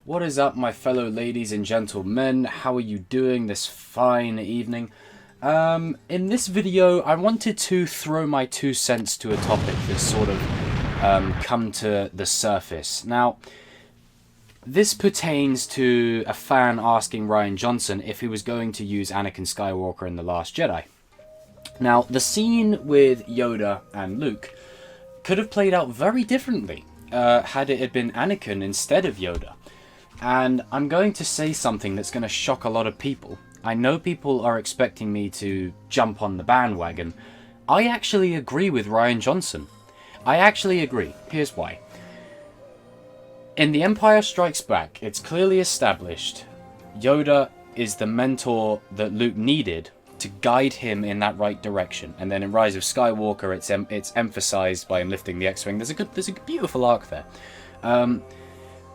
What is up, my fellow ladies and gentlemen? How are you doing this fine evening? In this video, I wanted to throw my 2 cents to a topic that's sort of come to the surface. Now, this pertains to a fan asking Rian Johnson if he was going to use Anakin Skywalker in The Last Jedi. Now, the scene with Yoda and Luke could have played out very differently had it had been Anakin instead of Yoda. And I'm going to say something that's going to shock a lot of people. I know people are expecting me to jump on the bandwagon. I actually agree with Rian Johnson. I actually agree. Here's why. In The Empire Strikes Back, it's clearly established Yoda is the mentor that Luke needed to guide him in that right direction. And then in Rise of Skywalker, it's emphasized by him lifting the X-Wing. There's a beautiful arc there.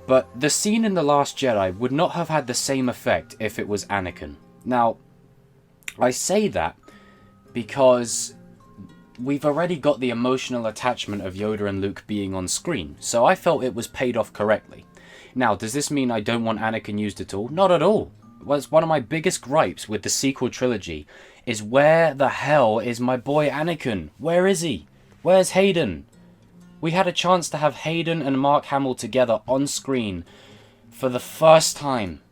But the scene in The Last Jedi would not have had the same effect if it was Anakin. Now, I say that because we've already got the emotional attachment of Yoda and Luke being on screen, so I felt it was paid off correctly. Now, does this mean I don't want Anakin used at all? Not at all. Well, it's one of my biggest gripes with the sequel trilogy is where the hell is my boy Anakin? Where is he? Where's Hayden? We had a chance to have Hayden and Mark Hamill together on screen for the first time,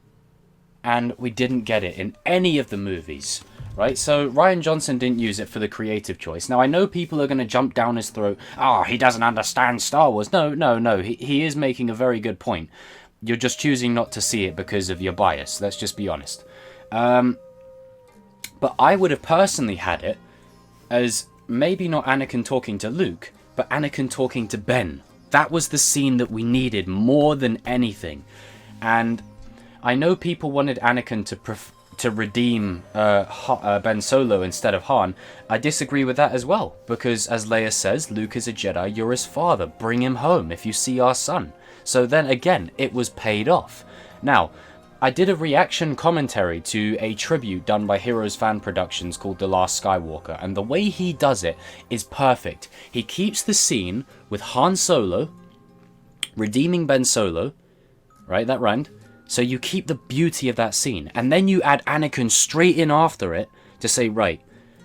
and we didn't get it in any of the movies, right? So Rian Johnson didn't use it for the creative choice. Now, I know people are going to jump down his throat. Oh, he doesn't understand Star Wars. No. He is making a very good point. You're just choosing not to see it because of your bias. Let's just be honest. But I would have personally had it as maybe not Anakin talking to Luke, but Anakin talking to Ben. That was the scene that we needed more than anything. And I know people wanted Anakin to redeem Ben Solo instead of Han. I disagree with that as well, because as Leia says, Luke is a Jedi, you're his father. Bring him home if you see our son. So then again, it was paid off. Now, I did a reaction commentary to a tribute done by Heroes Fan Productions called The Last Skywalker, and the way he does it is perfect. He keeps the scene with Han Solo redeeming Ben Solo, right, that rhymed, so you keep the beauty of that scene, and then you add Anakin straight in after it to say, right,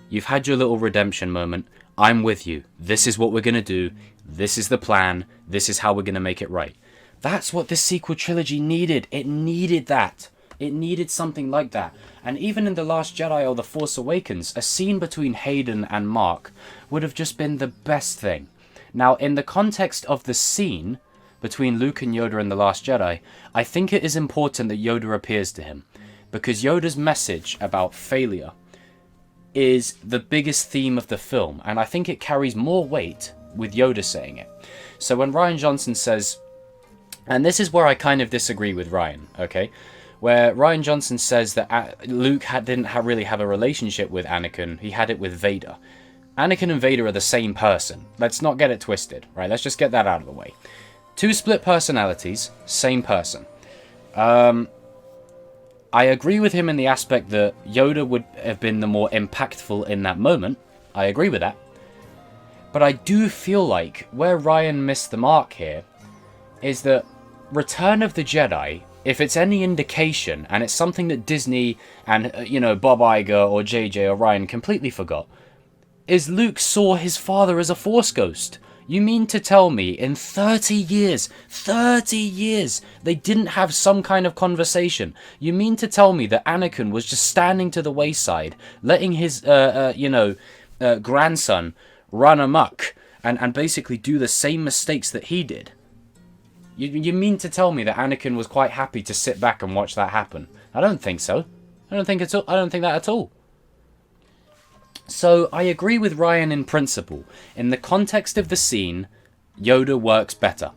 you've had your little redemption moment, I'm with you, this is what we're going to do, this is the plan, this is how we're going to make it right. That's what this sequel trilogy needed. It needed that. It needed something like that. And even in The Last Jedi or The Force Awakens, a scene between Hayden and Mark would have just been the best thing. Now, in the context of the scene between Luke and Yoda in The Last Jedi, I think it is important that Yoda appears to him, because Yoda's message about failure is the biggest theme of the film, and I think it carries more weight with Yoda saying it. So when Rian Johnson says, and this is where I kind of disagree with Rian, okay? Where Rian Johnson says that Luke didn't really have a relationship with Anakin, he had it with Vader. Anakin and Vader are the same person. Let's not get it twisted, right? Let's just get that out of the way. Two split personalities, same person. I agree with him in the aspect that Yoda would have been the more impactful in that moment. I agree with that. But I do feel like where Rian missed the mark here is that Return of the Jedi, if it's any indication, and it's something that Disney and, Bob Iger or JJ or Rian completely forgot, is Luke saw his father as a Force ghost. You mean to tell me in 30 years, they didn't have some kind of conversation? You mean to tell me that Anakin was just standing to the wayside, letting his, grandson run amok and basically do the same mistakes that he did? You mean to tell me that Anakin was quite happy to sit back and watch that happen? I don't think so. I don't think that at all. So I agree with Rian in principle. In the context of the scene, Yoda works better.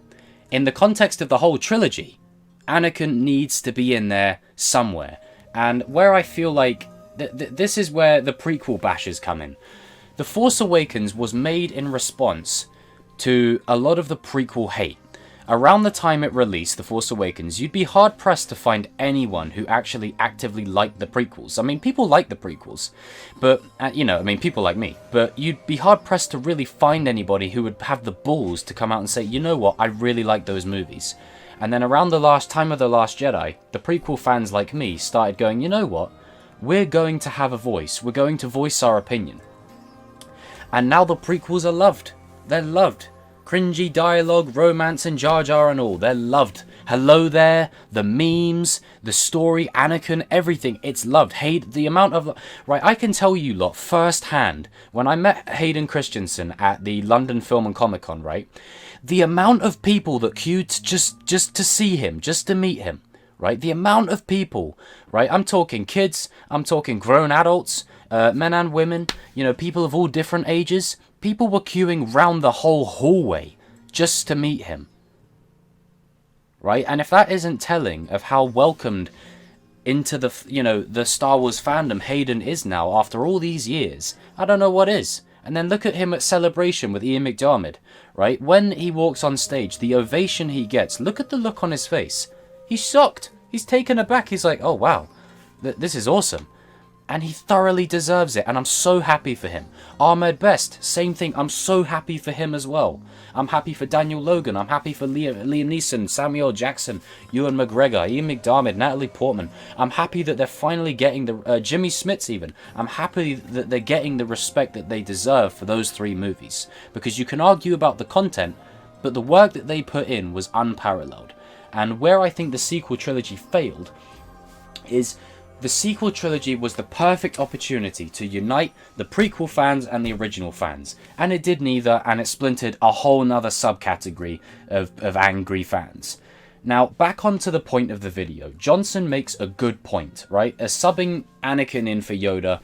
In the context of the whole trilogy, Anakin needs to be in there somewhere. And where I feel like this is where the prequel bashers come in. The Force Awakens was made in response to a lot of the prequel hate. Around the time it released, The Force Awakens, you'd be hard-pressed to find anyone who actually actively liked the prequels. I mean, people like the prequels, but, people like me, but you'd be hard-pressed to really find anybody who would have the balls to come out and say, you know what, I really like those movies. And then around the last time of The Last Jedi, the prequel fans like me started going, you know what? We're going to have a voice. We're going to voice our opinion. And now the prequels are loved. They're loved. Cringy dialogue, romance and Jar Jar and all. They're loved. Hello there, the memes, the story, Anakin, everything. It's loved. The amount of... Right, I can tell you lot firsthand, when I met Hayden Christensen at the London Film and Comic Con, right? The amount of people that queued just to see him, just to meet him, right? The amount of people, right? I'm talking kids, I'm talking grown adults, men and women, you know, people of all different ages. People were queuing round the whole hallway just to meet him. Right? And if that isn't telling of how welcomed into the, you know, the Star Wars fandom Hayden is now after all these years, I don't know what is. And then look at him at Celebration with Ian McDiarmid, right? When he walks on stage, the ovation he gets, look at the look on his face. He's shocked. He's taken aback. He's like, oh wow, this is awesome. And he thoroughly deserves it, and I'm so happy for him. Ahmed Best, same thing, I'm so happy for him as well. I'm happy for Daniel Logan, I'm happy for Liam Neeson, Samuel Jackson, Ewan McGregor, Ian McDiarmid, Natalie Portman. I'm happy that they're finally getting the... Jimmy Smits even. I'm happy that they're getting the respect that they deserve for those 3 movies. Because you can argue about the content, but the work that they put in was unparalleled. And where I think the sequel trilogy failed is... The sequel trilogy was the perfect opportunity to unite the prequel fans and the original fans. And it did neither, and it splintered a whole nother subcategory of angry fans. Now, back onto the point of the video. Johnson makes a good point, right? As subbing Anakin in for Yoda,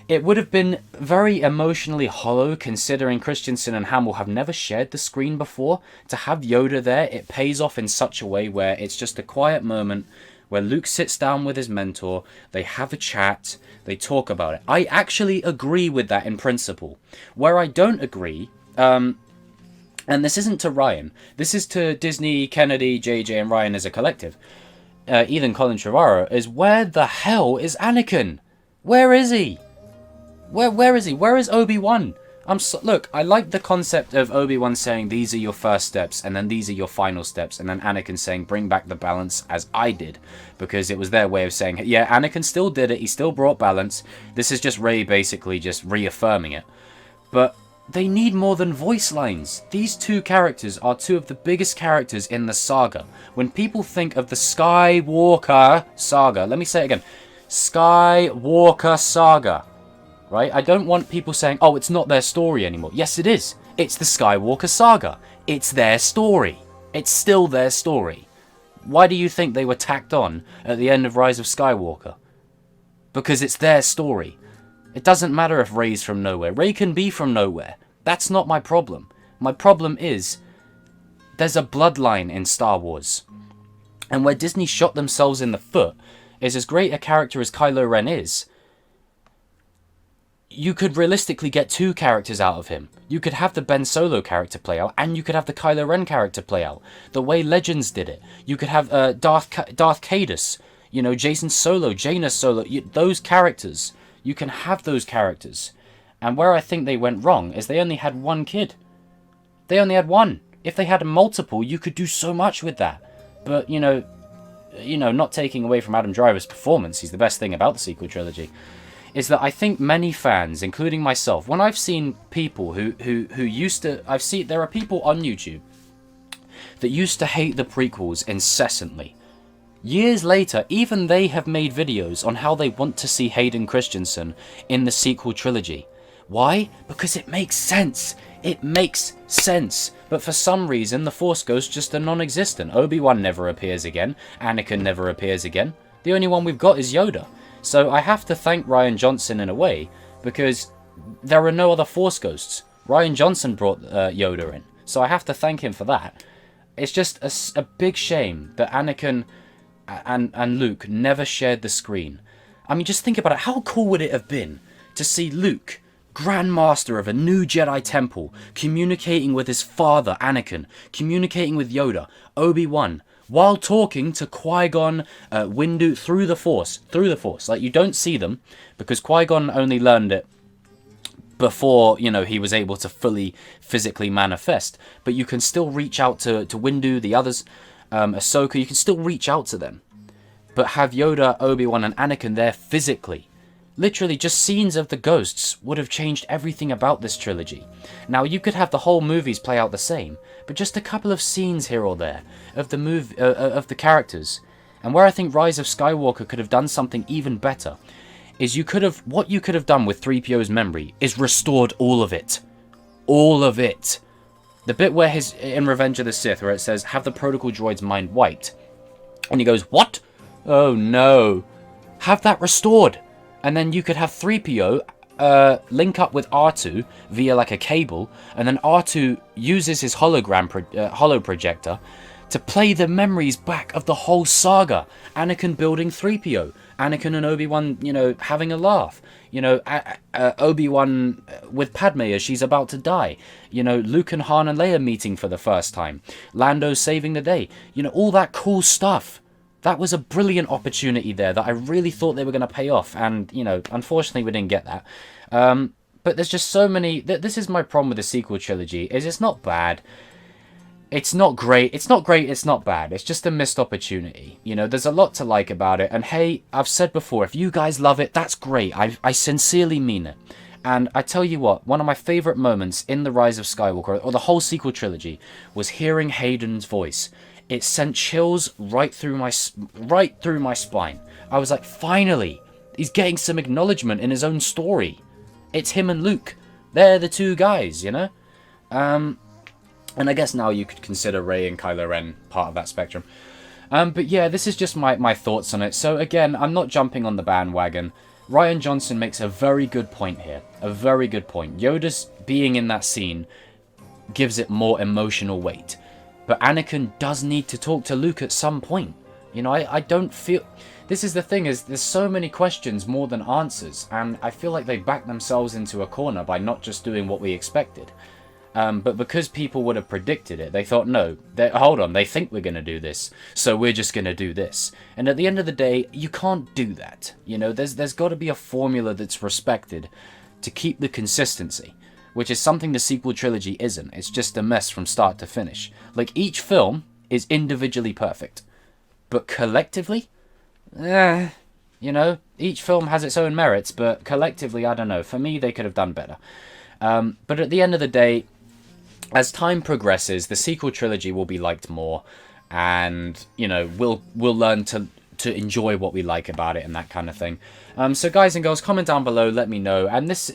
it would have been very emotionally hollow considering Christensen and Hamill have never shared the screen before. To have Yoda there, it pays off in such a way where it's just a quiet moment where Luke sits down with his mentor, they have a chat, they talk about it. I actually agree with that in principle. Where I don't agree, and this isn't to Ryan, this is to Disney, Kennedy, JJ, and Ryan as a collective, Ethan Colin Trevorrow, is where the hell is Anakin? Where is he? Where is he? Where is Obi-Wan? Look, I like the concept of Obi-Wan saying these are your first steps and then these are your final steps, and then Anakin saying bring back the balance as I did, because it was their way of saying, yeah, Anakin still did it, he still brought balance, this is just Rey basically just reaffirming it. But they need more than voice lines. These 2 characters are 2 of the biggest characters in the saga. When people think of the Skywalker saga, let me say it again, Skywalker saga. Right? I don't want people saying, oh, it's not their story anymore. Yes, it is. It's the Skywalker saga. It's their story. It's still their story. Why do you think they were tacked on at the end of Rise of Skywalker? Because it's their story. It doesn't matter if Rey's from nowhere. Rey can be from nowhere. That's not my problem. My problem is, there's a bloodline in Star Wars. And where Disney shot themselves in the foot is, as great a character as Kylo Ren is, you could realistically get 2 characters out of him. You could have the Ben Solo character play out, and you could have the Kylo Ren character play out. The way Legends did it. You could have Darth Caedus, you know, Jason Solo, Jaina Solo, those characters. You can have those characters. And where I think they went wrong is they only had 1 kid. They only had 1. If they had multiple, you could do so much with that. But, you know, not taking away from Adam Driver's performance, he's the best thing about the sequel trilogy, is that I think many fans, including myself, when I've seen people who used to... there are people on YouTube that used to hate the prequels incessantly. Years later, even they have made videos on how they want to see Hayden Christensen in the sequel trilogy. Why? Because it makes sense. It makes sense. But for some reason, the Force Ghost just are non-existent. Obi-Wan never appears again. Anakin never appears again. The only one we've got is Yoda. So I have to thank Rian Johnson in a way, because there are no other Force Ghosts. Rian Johnson brought Yoda in, so I have to thank him for that. It's just a big shame that Anakin and Luke never shared the screen. I mean, just think about it. How cool would it have been to see Luke, Grand Master of a new Jedi Temple, communicating with his father, Anakin, communicating with Yoda, Obi-Wan, while talking to Qui-Gon, Windu, through the Force. Like, you don't see them, because Qui-Gon only learned it before, you know, he was able to fully physically manifest. But you can still reach out to Windu, the others, Ahsoka, you can still reach out to them. But have Yoda, Obi-Wan, and Anakin there physically. Literally, just scenes of the ghosts would have changed everything about this trilogy. Now, you could have the whole movies play out the same, but just a couple of scenes here or there of the characters. And where I think Rise of Skywalker could have done something even better is what you could have done with 3PO's memory is restored all of it. All of it. The bit where in Revenge of the Sith, where it says, have the protocol droid's mind wiped. And he goes, what? Oh no. Have that restored. And then you could have 3PO link up with R2 via like a cable, and then R2 uses his holo projector to play the memories back of the whole saga. Anakin building 3PO, Anakin and Obi-Wan, having a laugh. Obi-Wan with Padme as she's about to die. Luke and Han and Leia meeting for the first time. Lando saving the day. All that cool stuff. That was a brilliant opportunity there that I really thought they were going to pay off. And, unfortunately we didn't get that. But there's just so many... This is my problem with the sequel trilogy, is it's not bad. It's not great. It's not great, it's not bad. It's just a missed opportunity. There's a lot to like about it. And hey, I've said before, if you guys love it, that's great. I sincerely mean it. And I tell you what, one of my favourite moments in The Rise of Skywalker, or the whole sequel trilogy, was hearing Hayden's voice. It sent chills right through my spine. I was like, finally, he's getting some acknowledgement in his own story. It's him and Luke. They're the two guys, And I guess now you could consider Rey and Kylo Ren part of that spectrum. But yeah, this is just my thoughts on it. So again, I'm not jumping on the bandwagon. Rian Johnson makes a very good point here. A very good point. Yoda's being in that scene gives it more emotional weight. But Anakin does need to talk to Luke at some point. I don't feel... This is the thing, is there's so many questions more than answers. And I feel like they backed themselves into a corner by not just doing what we expected. But because people would have predicted it, they thought, no, hold on, they think we're going to do this, so we're just going to do this. And at the end of the day, you can't do that. There's got to be a formula that's respected to keep the consistency. Which is something the sequel trilogy isn't. It's just a mess from start to finish. Like, each film is individually perfect. But collectively? Each film has its own merits, but collectively, I don't know. For me, they could have done better. But at the end of the day, as time progresses, the sequel trilogy will be liked more. And, we'll learn to enjoy what we like about it and that kind of thing. So guys and girls, comment down below, let me know. And this,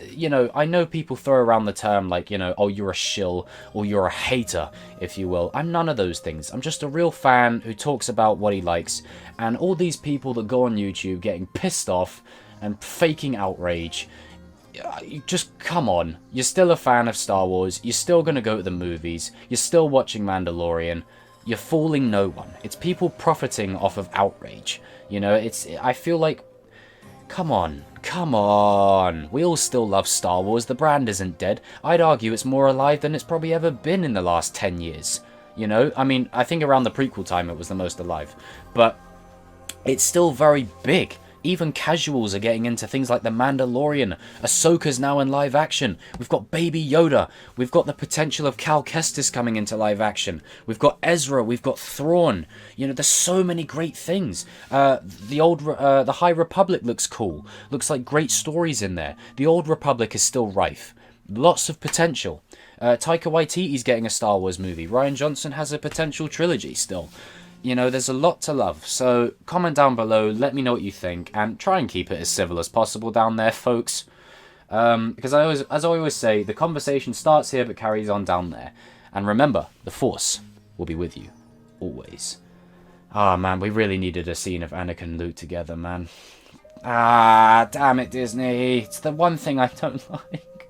I know people throw around the term like, oh, you're a shill, or you're a hater, if you will. I'm none of those things. I'm just a real fan who talks about what he likes. And all these people that go on YouTube getting pissed off and faking outrage, just come on. You're still a fan of Star Wars. You're still going to go to the movies. You're still watching Mandalorian. You're fooling no one. It's people profiting off of outrage. I feel like, come on. We all still love Star Wars. The brand isn't dead. I'd argue it's more alive than it's probably ever been in the last 10 years. I mean, I think around the prequel time it was the most alive. But it's still very big. Even casuals are getting into things like The Mandalorian. Ahsoka's now in live action. We've got Baby Yoda. We've got the potential of Cal Kestis coming into live action. We've got Ezra. We've got Thrawn. There's so many great things. The High Republic looks cool. Looks like great stories in there. The Old Republic is still rife. Lots of potential. Taika Waititi's getting a Star Wars movie. Rian Johnson has a potential trilogy still. There's a lot to love. So comment down below, let me know what you think, and try and keep it as civil as possible down there, folks. Because as I always say, the conversation starts here but carries on down there. And remember, the Force will be with you, always. Ah, man, we really needed a scene of Anakin and Luke together, man. Ah, damn it, Disney. It's the one thing I don't like.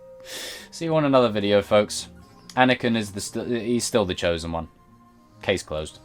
See you on another video, folks. Anakin is he's still the chosen one. Case closed.